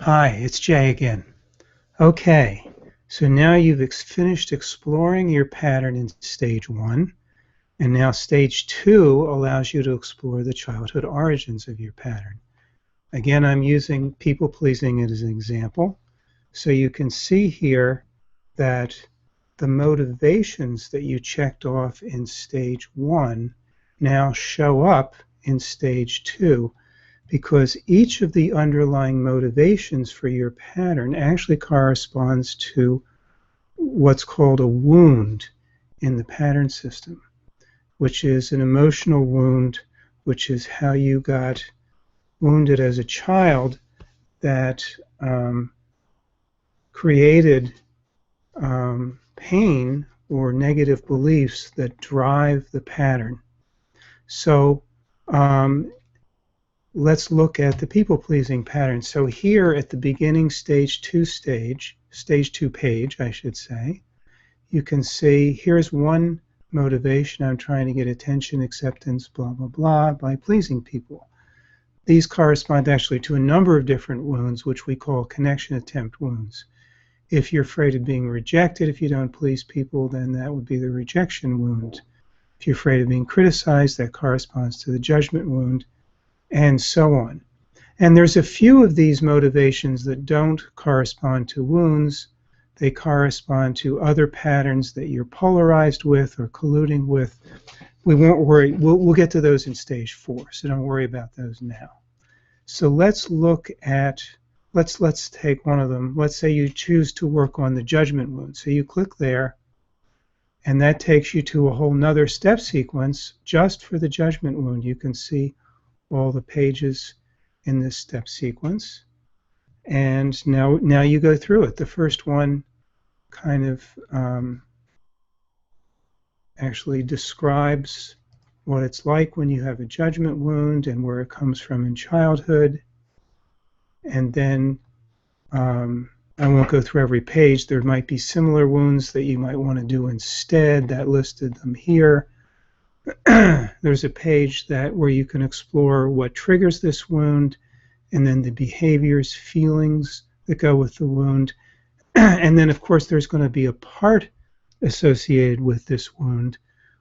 Hi, it's Jay again. Okay, so now you've finished exploring your pattern in stage one, and now stage two allows you to explore the childhood origins of your pattern. Again, I'm using people pleasing as an example. So you can see here that the motivations that you checked off in stage one now show up in stage two, because each of the underlying motivations for your pattern actually corresponds to what's called a wound in the pattern system, which is an emotional wound, which is how you got wounded as a child that created pain or negative beliefs that drive the pattern. So let's look at the people-pleasing pattern. So here at the beginning stage two page, I should say, you can see here's one motivation. I'm trying to get attention, acceptance, blah, blah, blah, by pleasing people. These correspond actually to a number of different wounds, which we call connection attempt wounds. If you're afraid of being rejected, if you don't please people, then that would be the rejection wound. If you're afraid of being criticized, that corresponds to the judgment wound, and so on. And there's a few of these motivations that don't correspond to wounds. They correspond to other patterns that you're polarized with or colluding with. We won't worry. We'll get to those in stage four, so don't worry about those now. So let's look at, let's take one of them. Let's say you choose to work on the judgment wound. So you click there, and that takes you to a whole nother step sequence just for the judgment wound. You can see all the pages in this step sequence. And now you go through it. The first one kind of actually describes what it's like when you have a judgment wound and where it comes from in childhood. And then I won't go through every page. There might be similar wounds that you might want to do instead. That listed them here. There's a page where you can explore what triggers this wound, and then the behaviors, feelings that go with the wound. And then, of course, there's going to be a part associated with this wound,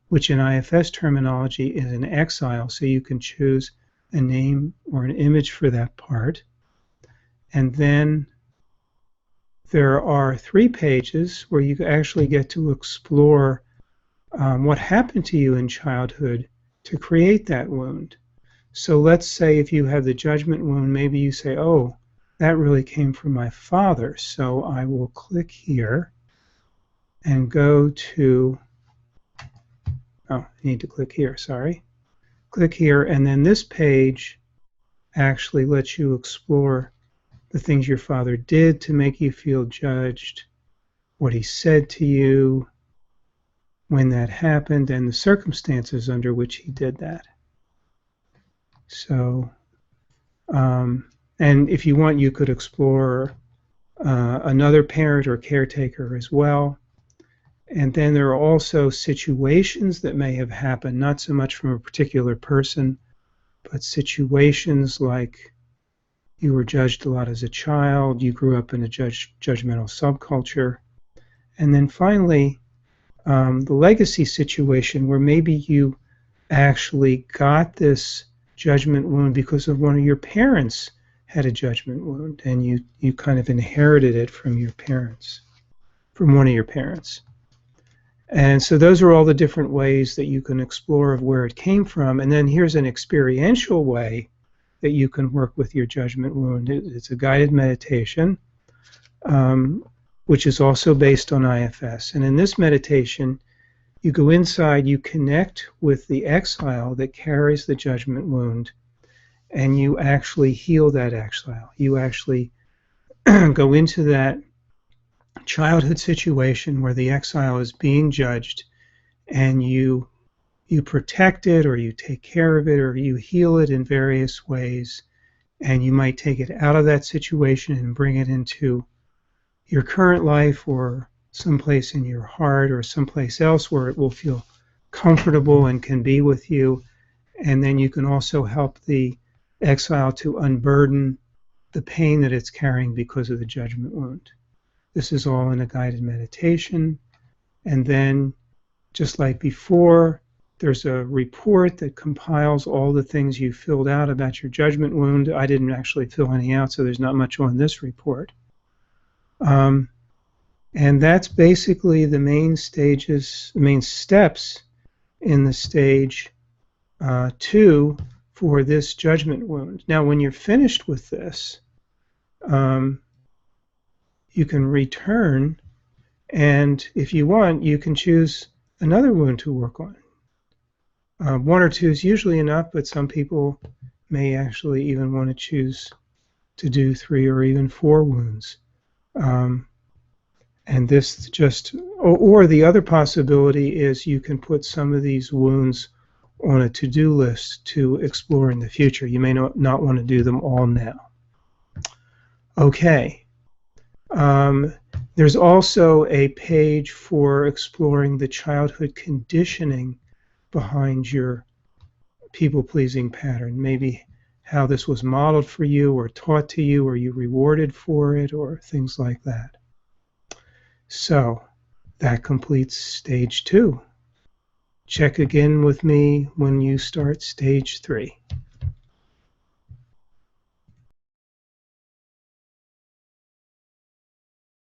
which in IFS terminology is an exile. So you can choose a name or an image for that part. And then there are 3 pages where you actually get to explore what happened to you in childhood to create that wound. So let's say if you have the judgment wound, maybe you say, oh, that really came from my father. So I will click here and go to, I need to click here, sorry. Click here, and then this page actually lets you explore the things your father did to make you feel judged, what he said to you, when that happened, and the circumstances under which he did that. So, and if you want, you could explore another parent or caretaker as well. And then there are also situations that may have happened, not so much from a particular person, but situations like you were judged a lot as a child, you grew up in a judgmental subculture. And then finally, the legacy situation where maybe you actually got this judgment wound because of one of your parents had a judgment wound, and you kind of inherited it from your parents, from one of your parents. And so those are all the different ways that you can explore of where it came from. And then here's an experiential way that you can work with your judgment wound. It's a guided meditation, which is also based on IFS. And in this meditation, you go inside, you connect with the exile that carries the judgment wound, and you actually heal that exile. You actually go into that childhood situation where the exile is being judged, and you protect it, or you take care of it, or you heal it in various ways, and you might take it out of that situation and bring it into your current life or someplace in your heart or someplace else where it will feel comfortable and can be with you. And then you can also help the exile to unburden the pain that it's carrying because of the judgment wound. This is all in a guided meditation. And then, just like before, there's a report that compiles all the things you filled out about your judgment wound. I didn't actually fill any out, so there's not much on this report. And that's basically the main stages, the main steps in the stage 2 for this judgment wound. Now, when you're finished with this, you can return, and if you want, you can choose another wound to work on. 1 or 2 is usually enough, but some people may actually even want to choose to do 3 or even 4 wounds. And this just, or the other possibility is you can put some of these wounds on a to-do list to explore in the future. You may not want to do them all now. Okay. There's also a page for exploring the childhood conditioning behind your people-pleasing pattern. Maybe how this was modeled for you or taught to you, or you rewarded for it, or things like that. So that completes stage 2. Check again with me when you start stage 3.